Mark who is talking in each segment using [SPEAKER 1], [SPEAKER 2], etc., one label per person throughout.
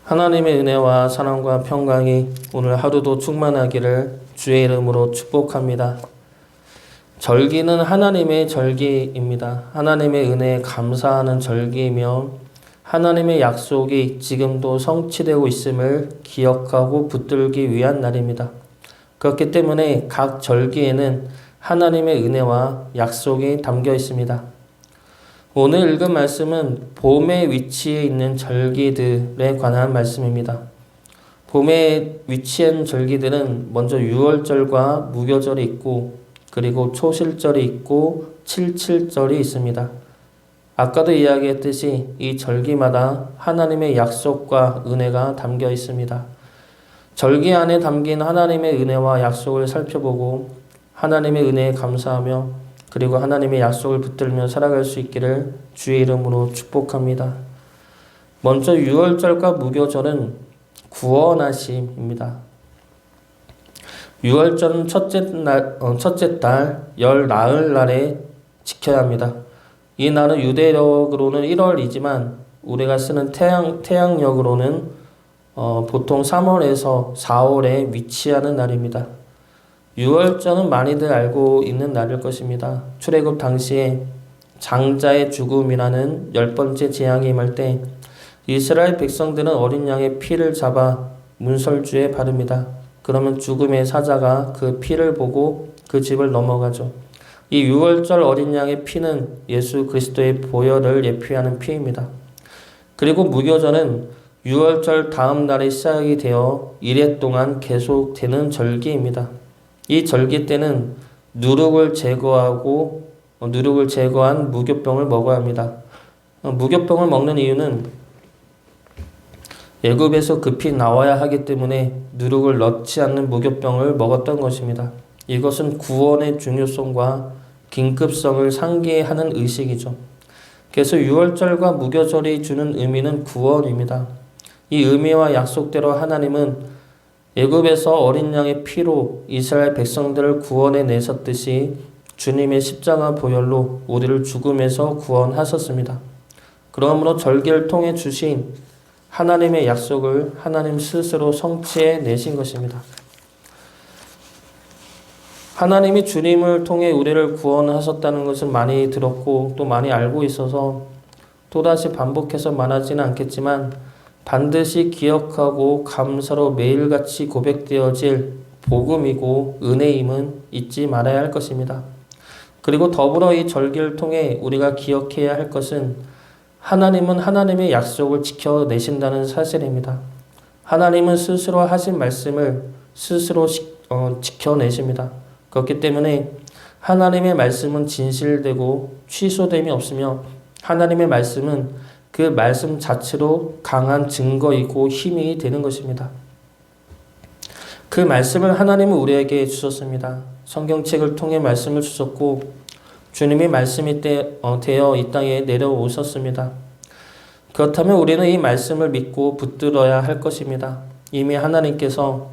[SPEAKER 1] 하나님의 은혜와 사랑과 평강이 오늘 하루도 충만하기를 주의 이름으로 축복합니다. 절기는 하나님의 절기입니다. 하나님의 은혜에 감사하는 절기이며 하나님의 약속이 지금도 성취되고 있음을 기억하고 붙들기 위한 날입니다. 그렇기 때문에 각 절기에는 하나님의 은혜와 약속이 담겨 있습니다. 오늘 읽은 말씀은 봄의 위치에 있는 절기들에 관한 말씀입니다. 봄에 위치한 절기들은 먼저 유월절과 무교절이 있고 그리고 초실절이 있고 칠칠절이 있습니다. 아까도 이야기했듯이 이 절기마다 하나님의 약속과 은혜가 담겨 있습니다. 절기 안에 담긴 하나님의 은혜와 약속을 살펴보고 하나님의 은혜에 감사하며 그리고 하나님의 약속을 붙들며 살아갈 수 있기를 주의 이름으로 축복합니다. 먼저 유월절과 무교절은 구원하심입니다. 유월절은 첫째 달 열 나흘날에 지켜야 합니다. 이 날은 유대력으로는 1월이지만 우리가 쓰는 태양력으로는 보통 3월에서 4월에 위치하는 날입니다. 유월절은 많이들 알고 있는 날일 것입니다. 출애굽 당시에 장자의 죽음이라는 10번째 재앙이 임할 때 이스라엘 백성들은 어린 양의 피를 잡아 문설주에 바릅니다. 그러면 죽음의 사자가 그 피를 보고 그 집을 넘어가죠. 이 유월절 어린 양의 피는 예수 그리스도의 보혈을 예표하는 피입니다. 그리고 무교절은 유월절 다음 날에 시작이 되어 이래 동안 계속되는 절기입니다. 이 절기 때는 누룩을 제거한 무교병을 먹어야 합니다. 무교병을 먹는 이유는 애굽에서 급히 나와야 하기 때문에 누룩을 넣지 않는 무교병을 먹었던 것입니다. 이것은 구원의 중요성과 긴급성을 상기하는 의식이죠. 그래서 유월절과 무교절이 주는 의미는 구원입니다. 이 의미와 약속대로 하나님은 애굽에서 어린 양의 피로 이스라엘 백성들을 구원해 내셨듯이 주님의 십자가 보혈로 우리를 죽음에서 구원하셨습니다. 그러므로 절기를 통해 주신 하나님의 약속을 하나님 스스로 성취해 내신 것입니다. 하나님이 주님을 통해 우리를 구원하셨다는 것을 많이 들었고 또 많이 알고 있어서 또다시 반복해서 말하지는 않겠지만 반드시 기억하고 감사로 매일같이 고백되어질 복음이고 은혜임은 잊지 말아야 할 것입니다. 그리고 더불어 이 절기를 통해 우리가 기억해야 할 것은 하나님은 하나님의 약속을 지켜내신다는 사실입니다. 하나님은 스스로 하신 말씀을 스스로 지켜내십니다. 그렇기 때문에 하나님의 말씀은 진실되고 취소됨이 없으며 하나님의 말씀은 그 말씀 자체로 강한 증거이고 힘이 되는 것입니다. 그 말씀을 하나님은 우리에게 주셨습니다. 성경책을 통해 말씀을 주셨고 주님이 말씀이 되어 이 땅에 내려오셨습니다. 그렇다면 우리는 이 말씀을 믿고 붙들어야 할 것입니다. 이미 하나님께서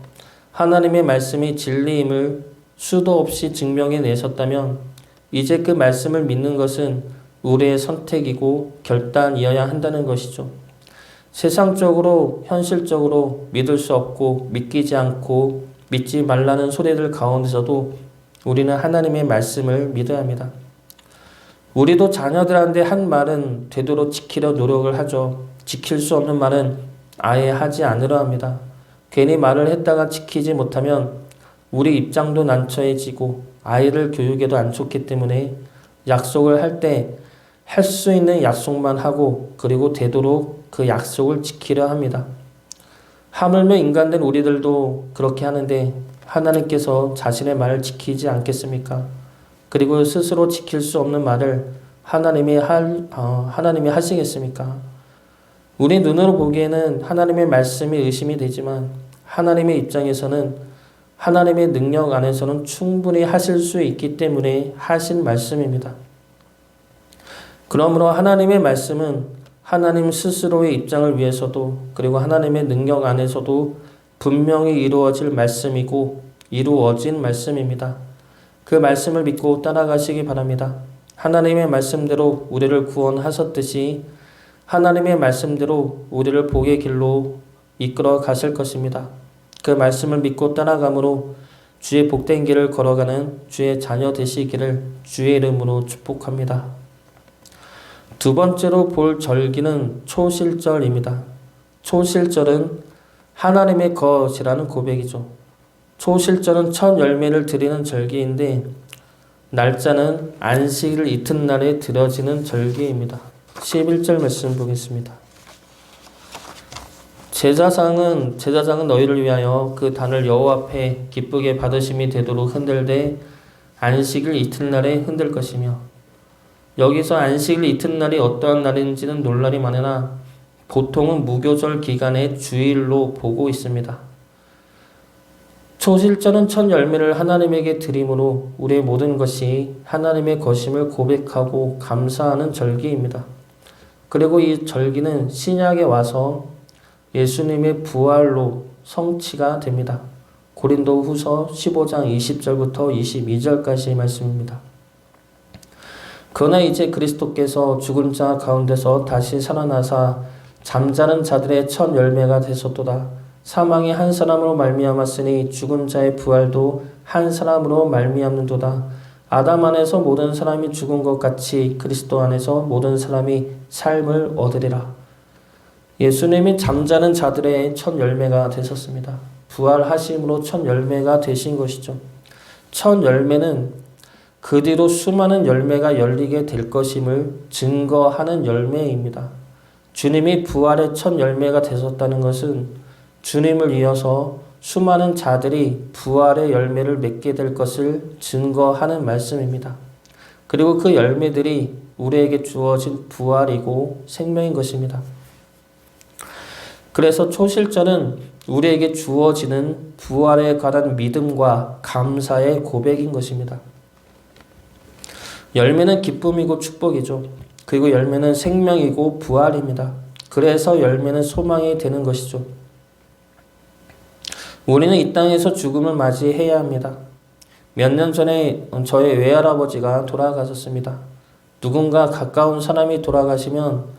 [SPEAKER 1] 하나님의 말씀이 진리임을 수도 없이 증명해 내셨다면 이제 그 말씀을 믿는 것은 우리의 선택이고 결단이어야 한다는 것이죠. 세상적으로 현실적으로 믿을 수 없고 믿기지 않고 믿지 말라는 소리들 가운데서도 우리는 하나님의 말씀을 믿어야 합니다. 우리도 자녀들한테 한 말은 되도록 지키려 노력을 하죠. 지킬 수 없는 말은 아예 하지 않으려 합니다. 괜히 말을 했다가 지키지 못하면 우리 입장도 난처해지고 아이를 교육에도 안 좋기 때문에 약속을 할 때 할 수 있는 약속만 하고 그리고 되도록 그 약속을 지키려 합니다. 하물며 인간된 우리들도 그렇게 하는데 하나님께서 자신의 말을 지키지 않겠습니까? 그리고 스스로 지킬 수 없는 말을 하나님이 하시겠습니까? 우리 눈으로 보기에는 하나님의 말씀이 의심이 되지만 하나님의 입장에서는 하나님의 능력 안에서는 충분히 하실 수 있기 때문에 하신 말씀입니다. 그러므로 하나님의 말씀은 하나님 스스로의 입장을 위해서도 그리고 하나님의 능력 안에서도 분명히 이루어질 말씀이고 이루어진 말씀입니다. 그 말씀을 믿고 따라가시기 바랍니다. 하나님의 말씀대로 우리를 구원하셨듯이 하나님의 말씀대로 우리를 복의 길로 이끌어 가실 것입니다. 그 말씀을 믿고 따라감으로 주의 복된 길을 걸어가는 주의 자녀 되시기를 주의 이름으로 축복합니다. 두 번째로 볼 절기는 초실절입니다. 초실절은 하나님의 것이라는 고백이죠. 초실절은 첫 열매를 드리는 절기인데 날짜는 안식일 이튿날에 드려지는 절기입니다. 11절 말씀 보겠습니다. 제사장은 너희를 위하여 그 단을 여호와 앞에 기쁘게 받으심이 되도록 흔들되 안식일 이튿날에 흔들 것이며, 여기서 안식일 이튿날이 어떠한 날인지는 논란이 많으나 보통은 무교절 기간의 주일로 보고 있습니다. 초실절은 첫 열매를 하나님에게 드림으로 우리의 모든 것이 하나님의 것임을 고백하고 감사하는 절기입니다. 그리고 이 절기는 신약에 와서 예수님의 부활로 성취가 됩니다. 고린도후서 15장 20절부터 22절까지의 말씀입니다. 그러나 이제 그리스도께서 죽은 자 가운데서 다시 살아나사 잠자는 자들의 첫 열매가 되셨도다. 사망이 한 사람으로 말미암았으니 죽은 자의 부활도 한 사람으로 말미암는도다. 아담 안에서 모든 사람이 죽은 것 같이 그리스도 안에서 모든 사람이 삶을 얻으리라. 예수님이 잠자는 자들의 첫 열매가 되셨습니다. 부활하심으로 첫 열매가 되신 것이죠. 첫 열매는 그 뒤로 수많은 열매가 열리게 될 것임을 증거하는 열매입니다. 주님이 부활의 첫 열매가 되셨다는 것은 주님을 이어서 수많은 자들이 부활의 열매를 맺게 될 것을 증거하는 말씀입니다. 그리고 그 열매들이 우리에게 주어진 부활이고 생명인 것입니다. 그래서 초실절은 우리에게 주어지는 부활에 관한 믿음과 감사의 고백인 것입니다. 열매는 기쁨이고 축복이죠. 그리고 열매는 생명이고 부활입니다. 그래서 열매는 소망이 되는 것이죠. 우리는 이 땅에서 죽음을 맞이해야 합니다. 몇 년 전에 저의 외할아버지가 돌아가셨습니다. 누군가 가까운 사람이 돌아가시면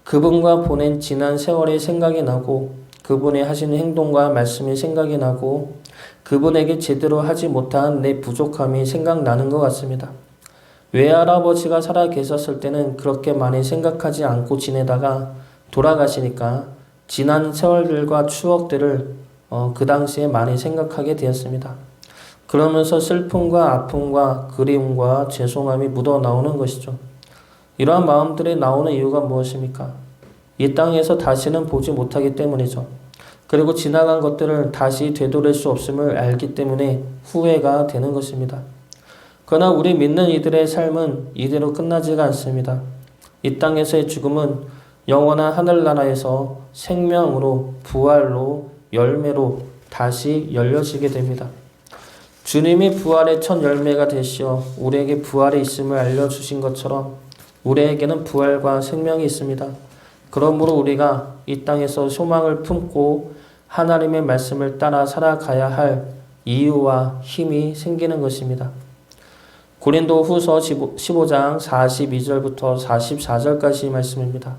[SPEAKER 1] 그분과 보낸 지난 세월이 생각이 나고 그분의 하시는 행동과 말씀이 생각이 나고 그분에게 제대로 하지 못한 내 부족함이 생각나는 것 같습니다. 외할아버지가 살아 계셨을 때는 그렇게 많이 생각하지 않고 지내다가 돌아가시니까 지난 세월들과 추억들을 그 당시에 많이 생각하게 되었습니다. 그러면서 슬픔과 아픔과 그리움과 죄송함이 묻어나오는 것이죠. 이러한 마음들이 나오는 이유가 무엇입니까? 이 땅에서 다시는 보지 못하기 때문이죠. 그리고 지나간 것들을 다시 되돌릴 수 없음을 알기 때문에 후회가 되는 것입니다. 그러나 우리 믿는 이들의 삶은 이대로 끝나지가 않습니다. 이 땅에서의 죽음은 영원한 하늘나라에서 생명으로, 부활로, 열매로 다시 열려지게 됩니다. 주님이 부활의 첫 열매가 되시어 우리에게 부활이 있음을 알려주신 것처럼 우리에게는 부활과 생명이 있습니다. 그러므로 우리가 이 땅에서 소망을 품고 하나님의 말씀을 따라 살아가야 할 이유와 힘이 생기는 것입니다. 고린도 후서 15장 42절부터 44절까지 말씀입니다.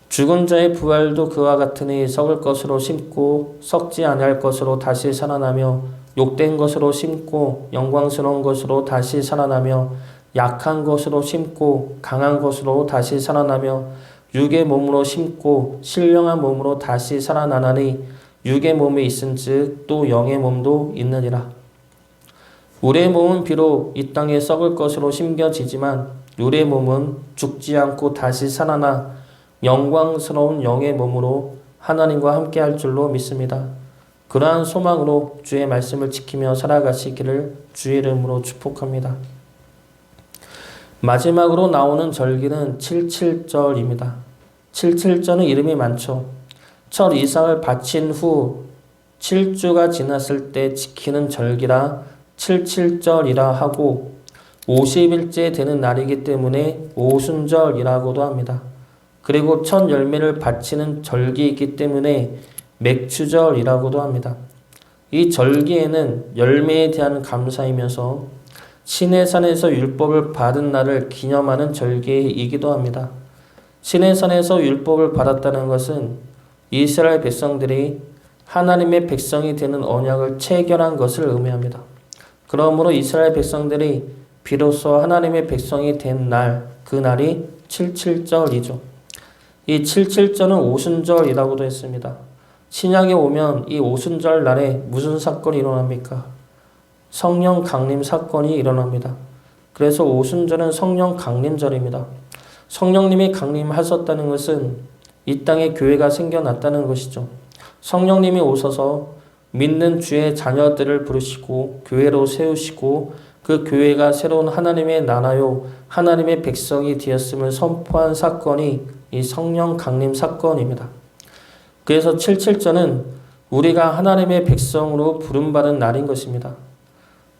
[SPEAKER 1] 죽은 자의 부활도 그와 같으니 썩을 것으로 심고 썩지 아니할 것으로 다시 살아나며 욕된 것으로 심고 영광스러운 것으로 다시 살아나며 약한 것으로 심고 강한 것으로 다시 살아나며 육의 몸으로 심고 신령한 몸으로 다시 살아나나니 육의 몸이 있은즉 또 영의 몸도 있느니라. 우리의 몸은 비록 이 땅에 썩을 것으로 심겨지지만 우리의 몸은 죽지 않고 다시 살아나 영광스러운 영의 몸으로 하나님과 함께 할 줄로 믿습니다. 그러한 소망으로 주의 말씀을 지키며 살아가시기를 주의 이름으로 축복합니다. 마지막으로 나오는 절기는 77절입니다. 77절은 이름이 많죠. 첫 이삭을 바친 후 7주가 지났을 때 지키는 절기라 77절이라 하고 50일째 되는 날이기 때문에 오순절이라고도 합니다. 그리고 첫 열매를 바치는 절기이기 때문에 맥추절이라고도 합니다. 이 절기에는 열매에 대한 감사이면서 시내산에서 율법을 받은 날을 기념하는 절기이기도 합니다. 시내산에서 율법을 받았다는 것은 이스라엘 백성들이 하나님의 백성이 되는 언약을 체결한 것을 의미합니다. 그러므로 이스라엘 백성들이 비로소 하나님의 백성이 된 날, 그날이 77절이죠. 이 77절은 오순절이라고도 했습니다. 신약에 오면 이 오순절 날에 무슨 사건이 일어납니까? 성령 강림 사건이 일어납니다. 그래서 오순절은 성령 강림절입니다. 성령님이 강림하셨다는 것은 이 땅에 교회가 생겨났다는 것이죠. 성령님이 오셔서 믿는 주의 자녀들을 부르시고 교회로 세우시고 그 교회가 새로운 하나님의 나라요 하나님의 백성이 되었음을 선포한 사건이 이 성령 강림 사건입니다. 그래서 77절은 우리가 하나님의 백성으로 부름받은 날인 것입니다.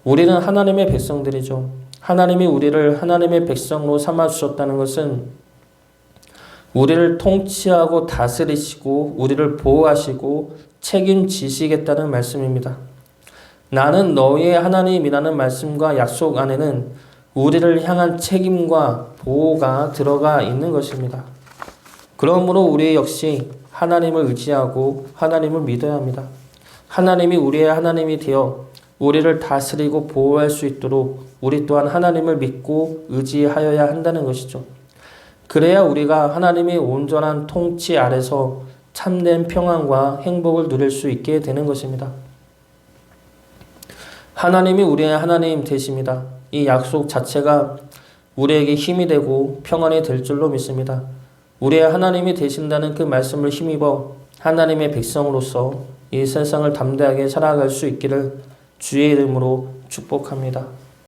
[SPEAKER 1] 우리는 하나님의 백성들이죠. 하나님이 우리를 하나님의 백성으로 삼아주셨다는 것은 우리를 통치하고 다스리시고 우리를 보호하시고 책임지시겠다는 말씀입니다. 나는 너희의 하나님이라는 말씀과 약속 안에는 우리를 향한 책임과 보호가 들어가 있는 것입니다. 그러므로 우리 역시 하나님을 의지하고 하나님을 믿어야 합니다. 하나님이 우리의 하나님이 되어 우리를 다스리고 보호할 수 있도록 우리 또한 하나님을 믿고 의지하여야 한다는 것이죠. 그래야 우리가 하나님의 온전한 통치 아래서 참된 평안과 행복을 누릴 수 있게 되는 것입니다. 하나님이 우리의 하나님 되십니다. 이 약속 자체가 우리에게 힘이 되고 평안이 될 줄로 믿습니다. 우리의 하나님이 되신다는 그 말씀을 힘입어 하나님의 백성으로서 이 세상을 담대하게 살아갈 수 있기를 주의 이름으로 축복합니다.